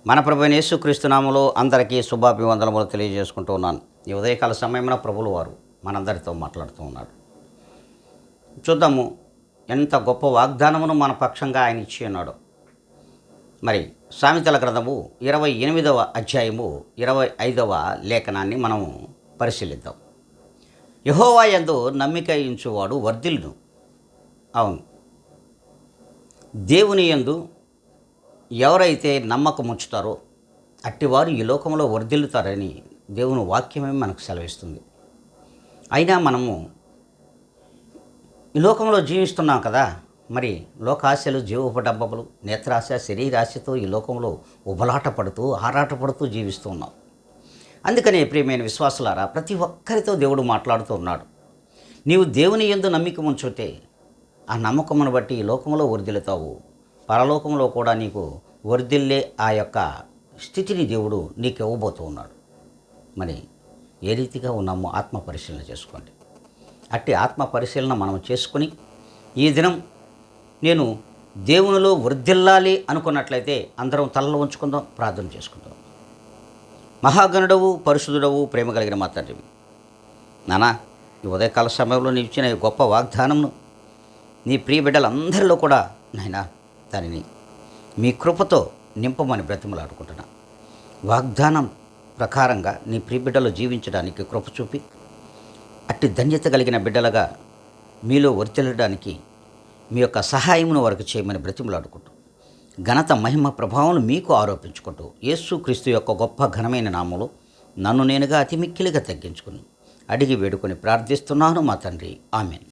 మన ప్రభువైన యేసుక్రీస్తు నామములో అందరికీ శుభాభివందనములు తెలియజేసుకుంటూ ఉన్నాను. ఈ ఉదయకాల సమయమున ప్రభువుల వారు మనందరితో మాట్లాడుతూ ఉన్నాడు. చూద్దాము ఎంత గొప్ప వాగ్దానమును మన పక్షంగా ఆయన ఇచ్చి ఉన్నాడు. మరి సామెతల గ్రంథము 28వ అధ్యాయము 25వ లేఖనాన్ని మనం పరిశీలిద్దాం. యెహోవా యందు నమ్మిక ఉంచువాడు వర్ధిల్లును. అవును, దేవుని యందు ఎవరైతే నమ్మకం ఉంచుతారో అట్టివారు ఈ లోకంలో వర్ధిల్లుతారని దేవుని వాక్యమే మనకు సెలవిస్తుంది. అయినా మనము ఈ లోకంలో జీవిస్తున్నాం కదా, మరి లోకాశలు, జీవోపడంబములు, నేత్రాశ, శరీరాశతో ఈ లోకంలో ఉబలాట పడుతూ ఆరాటపడుతూ జీవిస్తూ ఉన్నాం. అందుకనే ప్రియమైన విశ్వాసులారా, ప్రతి ఒక్కరితో దేవుడు మాట్లాడుతూ ఉన్నాడు. నీవు దేవుని యందు నమ్మిక ఉంచుతే ఆ నమ్మకమును బట్టి ఈ లోకంలో వర్ధిల్లుతావు, పరలోకంలో కూడా నీకు వర్ధిల్లే ఆ యొక్క స్థితిని దేవుడు నీకు ఇవ్వబోతూ ఉన్నాడు. మరి ఏ రీతిగా ఉన్నామో ఆత్మ పరిశీలన చేసుకోండి. అట్టి ఆత్మ పరిశీలన మనం చేసుకుని ఈ దినం నేను దేవునిలో వర్ధిల్లాలి అనుకున్నట్లయితే అందరం తలలో ఉంచుకుందాం, ప్రార్థన చేసుకుందాం. మహాగణుడవు, పరిశుద్ధుడవు, ప్రేమ కలిగిన మా తండ్రివి నానా, ఈ ఉదయకాల సమయంలో నీ ఇచ్చిన ఈ గొప్ప వాగ్దానంను నీ ప్రియ బిడ్డలందరిలో కూడా నాయనా దానిని మీ కృపతో నింపమని బ్రతిమలాడుకుంటున్నా. వాగ్దానం ప్రకారంగా నీ ప్రియ బిడ్డలు జీవించడానికి కృప చూపి అట్టి ధన్యత కలిగిన బిడ్డలుగా మీలో వర్తిల్లడానికి మీ యొక్క సహాయమును వరకు చేయమని బ్రతిమలాడుకుంటూ ఘనత, మహిమ, ప్రభావం మీకు ఆరోపించుకుంటూ యేసుక్రీస్తు యొక్క గొప్ప ఘనమైన నామములో నన్ను నేనుగా అతి మిక్కిలిగా తగ్గించుకుని అడిగి వేడుకొని ప్రార్థిస్తున్నాను మా తండ్రి. ఆమెన్.